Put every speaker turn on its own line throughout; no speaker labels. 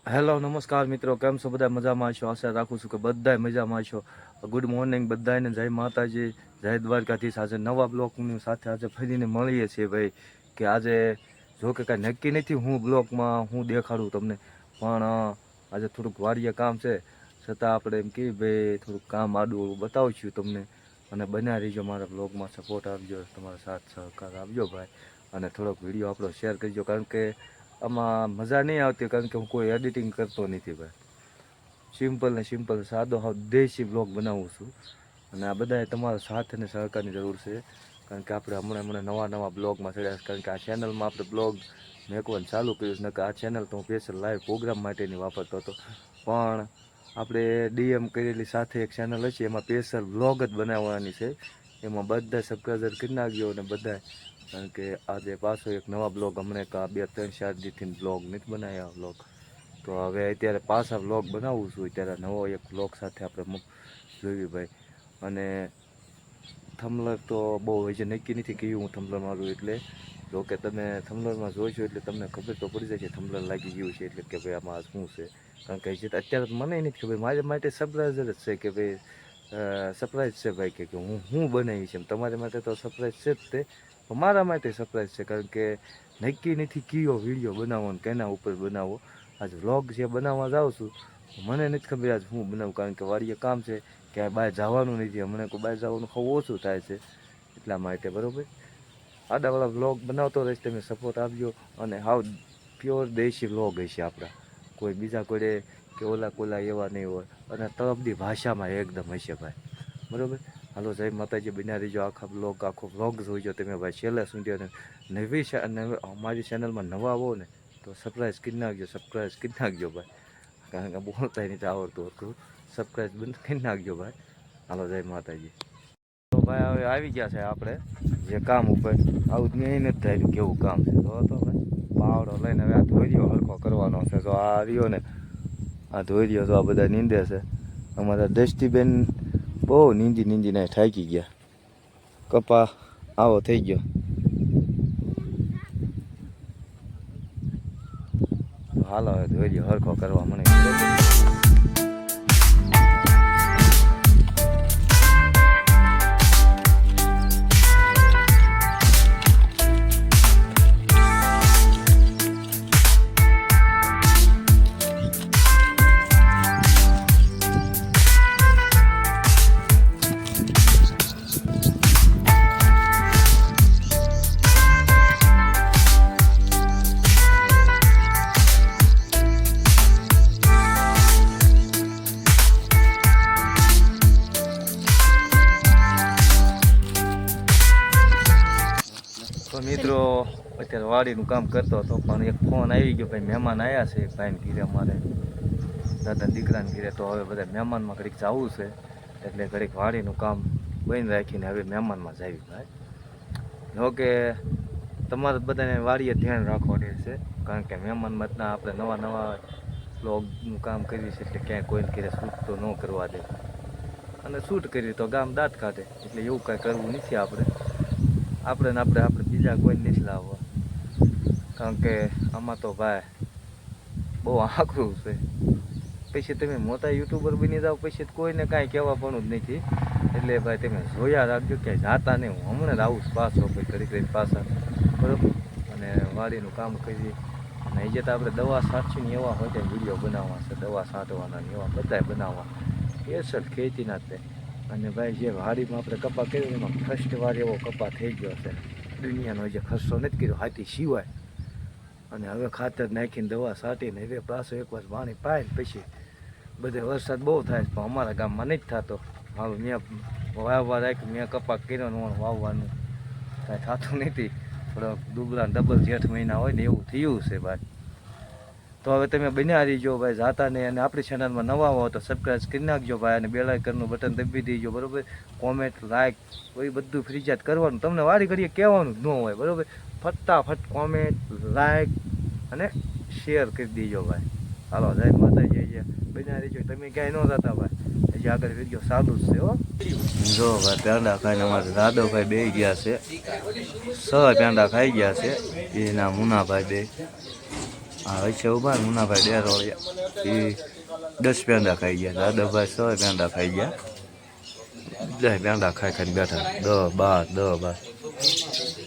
Hello નમસ્કાર મિત્રો, કેમ છો બધા? મજામાં છો? આશા રાખું છું કે બધાય મજામાં છો. ગુડ મોર્નિંગ બધાને, જય માતાજી, જય દ્વારકાધીશ. આજે નવા બ્લોગની સાથે આજે ફરીને મળીએ છીએ ભાઈ. કે આજે જો કે કાંઈ નક્કી નથી હું બ્લોગમાં હું દેખાડું તમને, પણ આજે થોડુંક વાડીએ કામ છે, છતાં આપણે એમ કે ભાઈ થોડુંક કામ આડું બતાવું છું તમને. અને બન્યા રહીજો, મારા બ્લોગમાં સપોર્ટ આપજો, તમારો સાથ સહકાર આપજો ભાઈ. અને થોડોક વિડીયો આપણો શેર કરજો, કારણ કે આમાં મજા નહીં આવતી, કારણ કે હું કોઈ એડિટિંગ કરતો નથી ભાઈ. સિમ્પલ ને સિમ્પલ સાદો હાવ દેશી બ્લોગ બનાવું છું. અને આ બધાએ તમારો સાથ અને સહકારની જરૂર છે, કારણ કે આપણે હમણાં નવા બ્લોગમાં ચડ્યા છે. કારણ કે આ ચેનલમાં આપણે બ્લોગ મેકવાનું ચાલુ કર્યું છે, નકર આ ચેનલ તો હું સ્પેશિયલ લાઈવ પ્રોગ્રામ માટેની વાપરતો હતો. પણ આપણે ડીએમ કરેલી સાથે એક ચેનલ હશે, એમાં સ્પેશિયલ બ્લોગ જ બનાવવાની છે. એમાં બધા સબસ્ક્રાઈબર કરી નાખજો અને બધા, કારણ કે આજે પાછો એક નવા બ્લોગ હમણાં 2-3-4 દીથી બ્લોગ નથી બનાવ્યા બ્લોગ, તો હવે અત્યારે પાછા વ્લોગ બનાવું છું. અત્યારે નવો એક વ્લોગ સાથે આપણે જોયું ભાઈ. અને થંબનેલ તો બહુ હજી નક્કી નથી કેવું હું થંબનેલ મારું, એટલે જો કે તમે થંબનેલમાં જોઈશો એટલે તમને ખબર તો પડી જાય છે થંબનેલ લાગી ગયું છે એટલે, કે ભાઈ આમાં શું છે. કારણ કે હજી અત્યારે તો મને નથી ખબર, મારા માટે સરપ્રાઈઝ જ છે કે ભાઈ, સરપ્રાઈઝ છે ભાઈ, કે હું બનાવી છે. તમારા માટે તો સરપ્રાઈઝ છે જ તે, મારા માટે સરપ્રાઈઝ છે. કારણ કે નક્કી નથી કયો વિડીયો બનાવવાનો, કેના ઉપર બનાવવો. આજ વ્લોગ જે બનાવવા જાઉં છું, મને નથી ખબર આજ હું બનાવું, કારણ કે વાડીએ કામ છે, ક્યાંય બહાર જવાનું નથી. હમણાં કોઈ બહાર જવાનું ખૂબ ઓછું થાય છે, એટલા માટે બરાબર. આડાવાળા વ્લોગ બનાવતો રહીશ, તમે સપોર્ટ આપજો. અને હાવ પ્યોર દેશી વ્લોગ હશે આપણા, કોઈ બીજા કોઈ કે ઓલા એવા નહીં હોય. અને તળપદી ભાષામાં એકદમ હશે ભાઈ, બરાબર. હાલો, જય માતાજી, બન્યા રહીજો, આખો વ્લોગ જોઈજો તમે ભાઈ છેલ્લે સુધી. અને અમારી ચેનલમાં નવા આવો ને તો સબસ્ક્રાઈબ કરી નાખજો, સબસ્ક્રાઈબ કરી નાખજો ભાઈ, કારણ કે બોલતા નથી આવડતું હતું. સબસ્ક્રાઈબ બંધ કરી નાખજો ભાઈ. હાલો, જય માતાજી. તો ભાઈ હવે આવી ગયા છે આપણે જે કામ ઉપર. આવું મેં નથી ધાર્યું કેવું કામ છે. તો ભાઈ પાવડો લઈને હવે આ ધોર્યો હરખો કરવાનો છે. તો આ રહ્યો ને, આ ધોર્યો તો આ બધા નીંદે છે. અમારા દ્રષ્ટિબેન બહુ નીંદીને થાકી ગયા. કપા આવો થઈ ગયો. હાલો હવે ધોર્યો હરખો કરવા મને. તો મિત્રો અત્યારે વાડીનું કામ કરતો હતો, પણ એક ફોન આવી ગયો ભાઈ, મહેમાન આવ્યા છે એક ભાઈને ઘીરે, અમારે દાદા દીકરાને ઘીરે. તો હવે બધા મહેમાનમાં ઘડીક જવું છે, એટલે ઘડીક વાડીનું કામ બંધ રાખીને હવે મહેમાનમાં જાવી ભાઈ. જો કે તમારે બધાને વાડીએ ધ્યાન રાખવાની છે, કારણ કે મહેમાનમાં આપણે નવા બ્લોગનું કામ કરીએ છીએ, એટલે ક્યાંય કોઈને ઘીરે શૂટ તો ન કરવા દે. અને શૂટ કરીએ તો ગામ દાંત કાઢે, એટલે એવું કાંઈ કરવું નથી આપણે બીજા કોઈને નથી લાવવા. કારણ કે આમાં તો ભાઈ બહુ આકરું છે. પછી તમે મોટા યુટ્યુબર બની જાઓ પછી કોઈને કાંઈ કહેવા પણ જ નથી. એટલે ભાઈ તમે જોયા રાખજો, ક્યાંય જાતા નહીં. હું હમણાં જ આવું પાછો ભાઈ, ઘડી પાછા, બરાબર. અને વાડીનું કામ કરી, અને જે તો આપણે દવા છાંટવીને એવા હોય ત્યાં વિડીયો બનાવવા છે, દવા છાંટવાના એવા બધાય બનાવવા સ્પેશિયલ ખેતીના જ. અને ભાઈ જે વાડીમાં આપણે કપા કર્યો એમાં ફર્સ્ટ વાર એવો કપા થઈ ગયો છે. દુનિયાનો જે ખર્ચો નથી કર્યો હાથી સિવાય. અને હવે ખાતર નાખીને દવા છાંટીને હવે પાછો એકવાર પાણી પાય ને પછી બધે વરસાદ બહુ થાય, પણ અમારા ગામમાં નથી થતો. હવે મેં વાવવા રાખ્યું, મેં કપા કર્યો ને વાવવાનું કાંઈ થતું નથી. થોડોક ડુબલા ડબલ જેઠ મહિના હોય ને એવું થયું છે ભાઈ. તો હવે તમે બન્યા રહીજો ભાઈ, જાતા નહીં. અને આપણી ચેનલમાં નવા હો તો સબસ્ક્રાઈબ કરી નાખજો ભાઈ, અને બેલ આઇકનનું બટન દબી દેજો, બરાબર. કોમેન્ટ લાઈક એ બધું ફરજિયાત કરવાનું, તમને વારી ઘડીએ કહેવાનું જ ન હોય, બરાબર. ફટાફટ કોમેન્ટ લાઈક અને શેર કરી દેજો ભાઈ. હાલો, જય માતાજી. બન્યા રહીજો, તમે ક્યાંય ન જતા ભાઈ, હજી આગળ વિડીયો ચાલુ જ છે હો. જો ભાઈ પેંડા ખાઈને અમારે દાદોભાઈ બે ગયા છે, 6 પેંડા ખાઈ ગયા છે એના મુનાભાઈ બે. હા વચ્ચે ઉભા ને મુનાભાઈ ડેરો એ 10 પેંડા ખાઈ ગયા, દાદાભાઈ 100 પેંડા ખાઈ ગયા, 10 પેંડા ખાઈ ખાઈને બેઠા, 10 12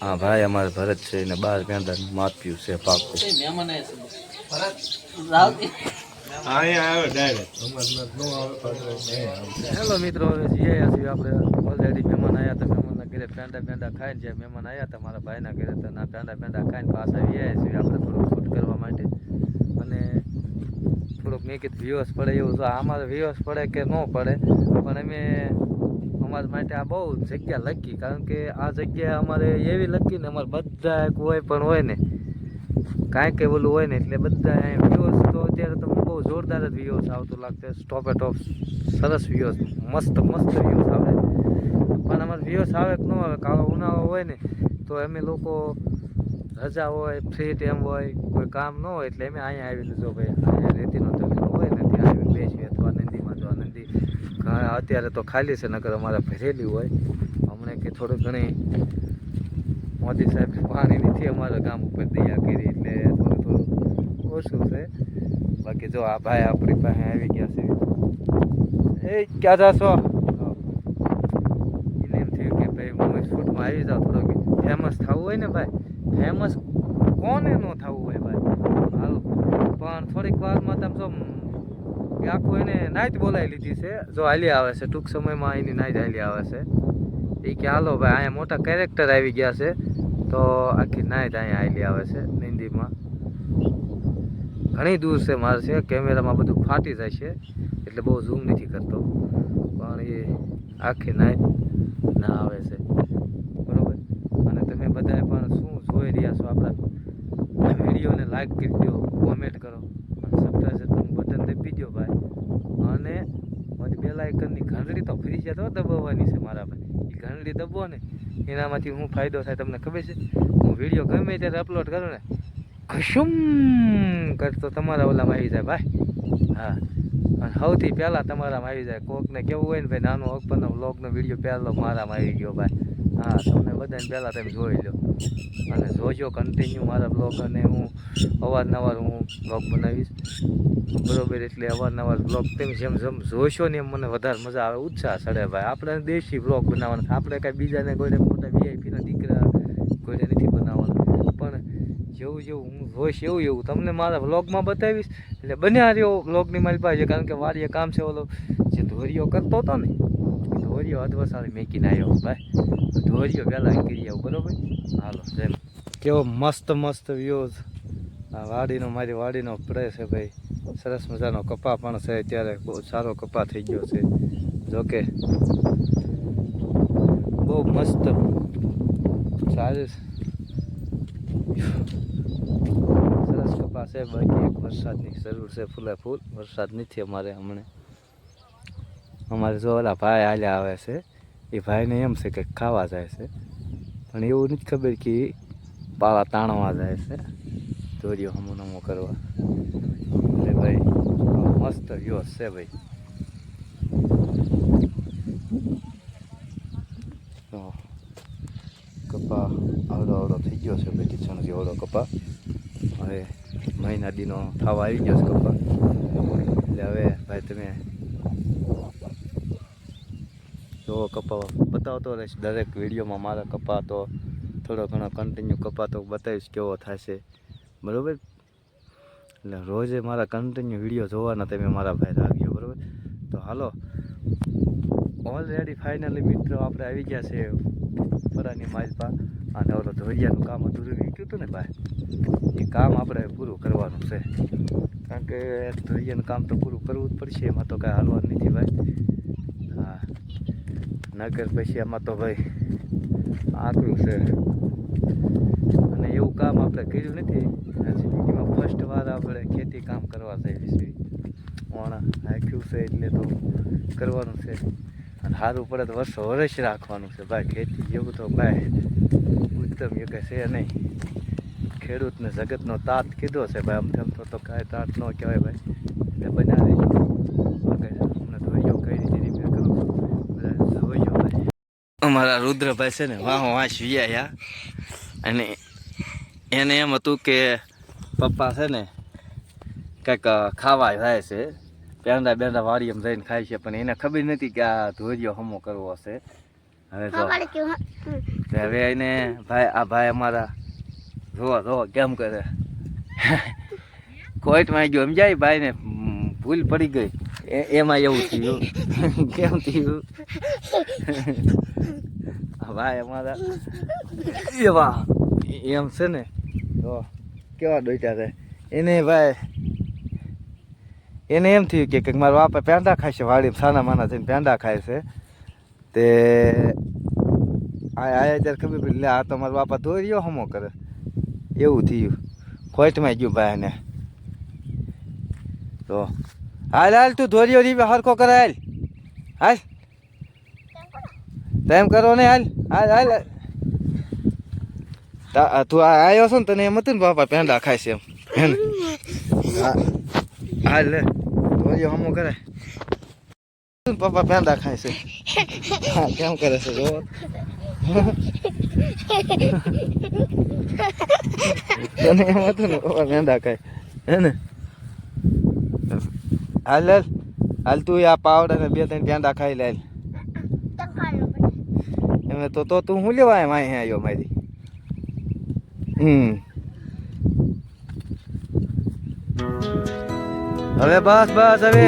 હા ભાઈ અમારે ભરત છે એને 12 પેંડા માપ્યું છે પાકું. હેલો મિત્રો, હવે જઈએ છીએ આપણે ઓલરેડી મહેમાન આવ્યા હતા, મહેમાનના ઘરે પેંડા ખાઈને જે મહેમાન આવ્યા હતા મારા ભાઈના ઘરે હતા ના પેંડા ખાઈને પાછા આવ્યા છીએ આપણે થોડુંક શૂટ કરવા માટે. અને થોડુંક મેં કીધું વ્યુઅર્સ પડે એવું તો અમારે વ્યુઅર્સ પડે કે ન પડે પણ અમે અમારા માટે આ બહુ જગ્યા લખી, કારણ કે આ જગ્યા અમારે એવી લખી ને અમારે બધા કોઈ પણ હોય ને કાંઈ કંઈ ઓલું હોય ને એટલે બધા વ્યુઅર્સ તો અત્યારે તમને બહુ જોરદાર જ વ્યુઅર્સ આવતું લાગશે, ટોપે ટોપ સરસ વ્યુઅર્સ, મસ્ત વ્યુઅર્સ આવે. પણ અમારે વ્યુઅર્સ આવે કે ન આવે, કાળો ઉનાળો હોય ને તો અમે લોકો રજા હોય, ફ્રી ટાઈમ હોય, કોઈ કામ ન હોય એટલે અમે અહીંયા આવીને જો ભાઈ અહીંયા રેતીનો ધગલો હોય ને ત્યાં આવીને બેસીએ અથવા નદીમાં. જો નદી અત્યારે તો ખાલી છે, નકર અમારે ભરેલી હોય. હમણાં કે થોડું ઘણી મોદી સાહેબ પાણી નથી અમારા ગામ ઉપર દયા કરી એટલે થોડું ઓછું છે. બાકી જો આ ભાઈ આપણી પાસે આવી ગયા છે, એ ક્યાં જાશો? એને એમ થયું કે ભાઈ હું શૂટમાં આવી જાઉં, થોડોક ફેમસ થવું હોય ને ભાઈ, ફેમસ કોને ન થવું હોય ભાઈ, હાલો. પણ થોડીક વારમાં તમે જો આખું એને નાઈટ બોલાવી લીધી છે, જો હાલી આવે છે ટૂંક સમયમાં એની નાઈટ હાલી આવે છે. એ કે હાલો ભાઈ અહીંયા મોટા કેરેક્ટર આવી ગયા છે તો આખી નાઈટ અહીંયા હાલી આવે છે નિંદીમાં. ઘણી દૂર છે મારે છે, કેમેરામાં બધું ફાટી જાય છે એટલે બહુ ઝૂમ નથી કરતો, પણ એ આખી નાઈટ ના આવે છે બરાબર. અને તમે બધાએ પણ શું જોઈ રહ્યા છો આપણા વિડીયોને લાઈક કરી દો, કોમેન્ટ કરો, સબસ્ક્રાઇબનું બટન દબી દો ભાઈ. અને મારી બેલ આઇકનની ઘંટડી તો ફ્રી છે તો દબાવવાની છે મારા ભાઈ. એ ઘંટડી દબો ને એનામાંથી શું ફાયદો થાય તમને ખબર છે? હું વિડીયો ગમે ત્યારે અપલોડ કરું ને ખશુમ કરતો તમારા ઓલામાં આવી જાય ભાઈ. હા, અને સૌથી પહેલાં તમારામાં આવી જાય. કોકને કેવું હોય ને ભાઈ નાનો અકબરનો વ્લોગનો વિડીયો પહેલો મારામાં આવી ગયો ભાઈ. હા, તમને બધાને પહેલાં તમે જોઈ લો અને જોજો કન્ટિન્યુ મારા બ્લોગ. અને હું અવારનવાર બ્લોગ બનાવીશ બરાબર, એટલે અવારનવાર બ્લોગ તમે જેમ જોશો ને એમ મને વધારે મજા આવે, ઉત્સાહ ચડે ભાઈ. આપણે દેશી બ્લોગ બનાવવાના, આપણે કાંઈ બીજાને કોઈને મોટા વીઆઈપીના દીકરા કોઈને નથી બનાવવાના, પણ જેવું હું જોઈશ એવું તમને મારા વ્લોગમાં બતાવીશ. એટલે બન્યા રહ્યો વ્લોગની મારી પાસે, કારણ કે વાડીએ કામ છે. ઓલો જે ધોરીઓ કરતો હતો ને એ ધોરીઓ અધવસાળી મેકીને આવ્યો ભાઈ, ધોરીઓ પહેલાં કરી આવું બરાબર. હાલો જેમ કેવો મસ્ત વ્યૂઝ આ વાડીનો, મારી વાડીનો પડે છે ભાઈ. સરસ મજાનો કપા પણ છે, અત્યારે બહુ સારો કપા થઈ ગયો છે. જોકે બહુ મસ્ત સારું સરસ કપા છે. બાકી એક વરસાદની જરૂર છે, ફૂલે ફૂલ. વરસાદ નથી અમારે હમણાં. અમારે જો ઓલા ભાઈ હાલ્યા આવે છે, એ ભાઈને એમ છે કે ખાવા જાય છે, પણ એવું નથી ખબર કે પાળા તાણવા જાય છે દોરીઓ હમો કરવા. એટલે ભાઈ મસ્ત વ્યુઅર્સ છે ભાઈ. કપા આવડો થઈ ગયો છે ભાઈ, કિચનથી આવડો કપા. હવે મહિના દીનો થવા આવી ગયો છે કપા. એટલે હવે ભાઈ તમે જો કપા બતાવતો રહીશ દરેક વિડીયોમાં. મારા કપા તો થોડો ઘણો કન્ટિન્યુ કપા તો બતાવીશ કેવો થશે બરાબર. એટલે રોજે મારા કન્ટિન્યુ વિડીયો જોવાના તમે મારા ભાઈ રાખજો બરાબર. તો હાલો ઓલરેડી ફાઇનલી મિત્રો આપણે આવી ગયા છે પરાની માલપા. અને ઓલો ધોરિયાનું કામ અધૂરું ગયું હતું ને ભાઈ, એ કામ આપણે પૂરું કરવાનું છે, કારણ કે ધોરિયાનું કામ તો પૂરું કરવું જ પડશે, એમાં તો કાંઈ હાલવાનું નથી ભાઈ. હા, નગર પછી એમાં તો ભાઈ આકરું છે. અને એવું કામ આપણે કર્યું નથી જિંદગીમાં, ફર્સ્ટ વાર આપણે ખેતી કામ કરવા જઈએ છીએ. ઓણા નાખ્યું છે એટલે તો કરવાનું છે, અને સારું પડે તો વર્ષ રાખવાનું છે ભાઈ. ખેતી જેવું તો ભાઈ ઉત્તમ યુગ છે નહીં. ખેડૂતને જગતનો તાત કીધો છે ભાઈ. આમ તેમ તો કાંઈ તાત ન કહેવાય ભાઈ. એટલે બનાવી અમને ધોઈઓ કઈ રીતે રિપેર કરું બધા ધોઈઓ ભાઈ. અમારા રુદ્રભાઈ છે ને વાંચ વિયા, અને એને એમ હતું કે પપ્પા છે ને કંઈક ખાવા જાય છે, પેંડા બેંડા વાડી એમ જઈને ખાય છે, પણ એને ખબર નથી કે આ ધોરિયો હમો કરવો હશે. હવે જો હવે એને ભાઈ આ ભાઈ અમારા જોવા કેમ કરે કોઈટમાં ગયો એમ જાય ભાઈને ભૂલ પડી ગઈ એમાં એવું થયું કેમ થયું ભાઈ અમારા એવા એમ છે ને તો કેવા ડોટ્યા છે એને ભાઈ એને એમ થયું કે મારા બાપા પેંડા ખાય છે વાડી સાના માના થઈને પેંડા ખાય છે તે આયા ત્યારે ખબર પડી લે આ તો મારા બાપા ધોર્યો હમો કરે એવું થયું ખોટમાં ગયું ભાઈ ને તો હાલ તું ધોર્યો રીવે હરખો કરે હાલ તેમ કરો ને હાલ તું આવ્યો છો ને તને એમ હતું ને બાપા પેંડા ખાય છે એમ હાલ લે ધોર્યો હમો કરે પપ્પા પેંડા ખાય છે હા કેમ કરે છે જો તને એમ હતું ને પપ્પા પેંડા ખાય હે ને હાલ તું આ પાવડા ને 2-3 પેંડા ખાઈ લે એમ તો તું શું લેવા એમ અહીં આવ્યો મારી હવે બસ હવે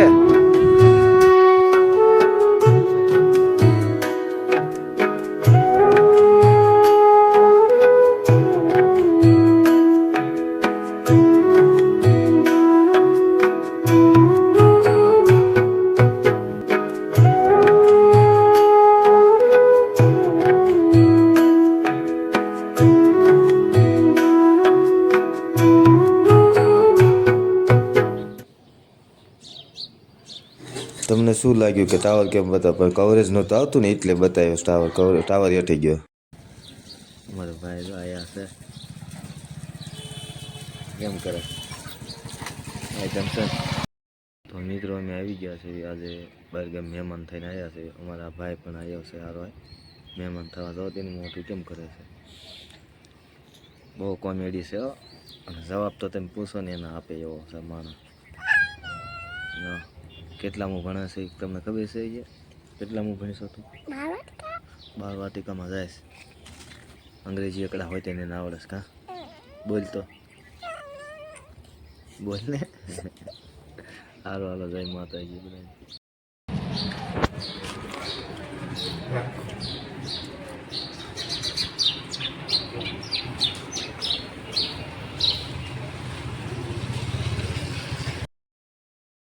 તમને શું લાગ્યું કે ટાવર કેમ બતાવ પણ કવરેજ નહોતું આવતું ને એટલે બતાવ્યો ટાવર હટી ગયો મારો ભાઈ જો આયા છે કેમ કરે આઈટમ છે તો મિત્રો અમે આવી ગયા છે આજે બહારગામ મહેમાન થઈને આવ્યા છે અમારા ભાઈ પણ આવ્યો છે હારો મહેમાન થવા જાવ તેનું મોટું કેમ કરે છે બહુ કોમેડી છે અને જવાબ તો તમે પૂછો ને એના આપે એવો છે માણસ કેટલામું ભણે છે તમને ખબર છે કેટલામું ભણીશો તું 12 વાટિકામાં જાય છે અંગ્રેજી એકડા હોય તેને ના આવડે કા બોલ તો બોલ ને હાલો જય માતાજી બધા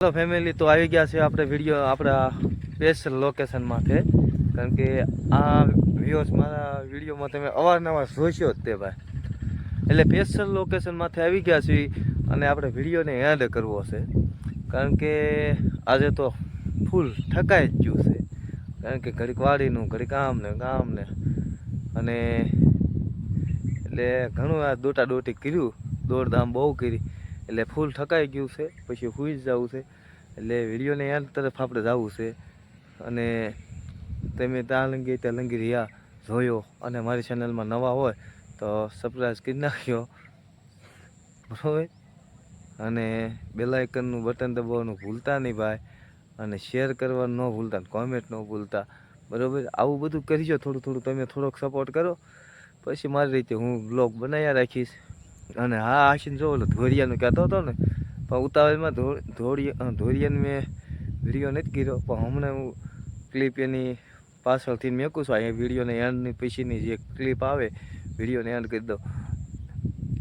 હેલો ફેમિલી તો આવી ગયા છે આપણે વિડીયો આપણા સ્પેશિયલ લોકેશનમાંથી કારણ કે આ વ્યૂઝ મારા વિડીયોમાં તમે અવારનવાર જોઈશો જ તે ભાઈ એટલે સ્પેશિયલ લોકેશનમાંથી આવી ગયા છીએ અને આપણે વિડીયોને યાદ કરવો છે કારણ કે આજે તો ફૂલ ઠકાઈ જ ગયું છે કારણ કે ઘડીક વાડીનું ઘડીક ગામને અને એટલે ઘણું આ દોટાદોટી કર્યું દોડધામ બહુ કરી એટલે ફૂલ ઠકાઈ ગયું છે પછી સુઈ જ જવું છે એટલે વિડીયોને યાદ તરફ આપણે જવું છે અને તમે ત્યાં લંગી રહ્યા જોયો અને મારી ચેનલમાં નવા હોય તો સબસ્ક્રાઈબ કરી નાખ્યો બરાબર અને બેલ આઇકનનું બટન દબાવવાનું ભૂલતા નહીં ભાઈ અને શેર કરવાનું ન ભૂલતા કોમેન્ટ ન ભૂલતા બરાબર આવું બધું કરજો થોડું તમે થોડોક સપોર્ટ કરો પછી મારી રીતે હું બ્લોગ બનાવ્યા રાખીશ અને હા આશીને જો ઓલો ધોરિયાનું કહેતો હતો ને પણ ઉતાવળમાં ધોરિયાનું મેં વિડીયો નથી કર્યો પણ હમણાં હું ક્લિપ એની પાછળથી મેકું છું અહીંયા વિડીયોને એન્ડની પછીની જે ક્લિપ આવે વિડીયોને એન્ડ કરી દો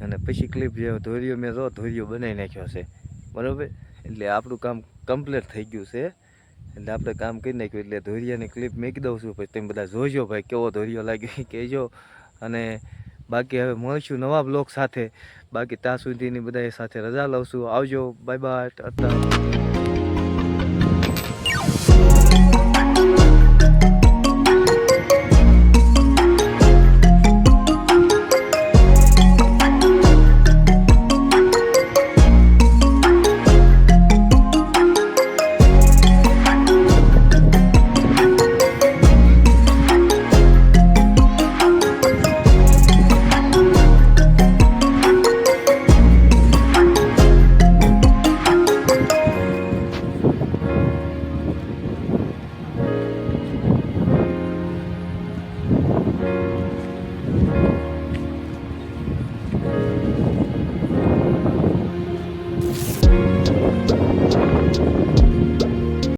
અને પછી ક્લિપ જે ધોરિયો મેં ધોરિયો બનાવી નાખ્યો છે બરાબર એટલે આપણું કામ કમ્પ્લીટ થઈ ગયું છે એટલે આપણે કામ કરી નાખ્યું એટલે ધોરિયાની ક્લિપ મેકી દઉં છું પછી તમે બધા જોજો ભાઈ કેવો ધોરિયો લાગ્યો કહેજો અને બાકી હવે મળશું નવા બ્લોગ સાથે બાકી ત્યાં સુધીની બધા સાથે રજા લઉં છું આવજો બાય બાય.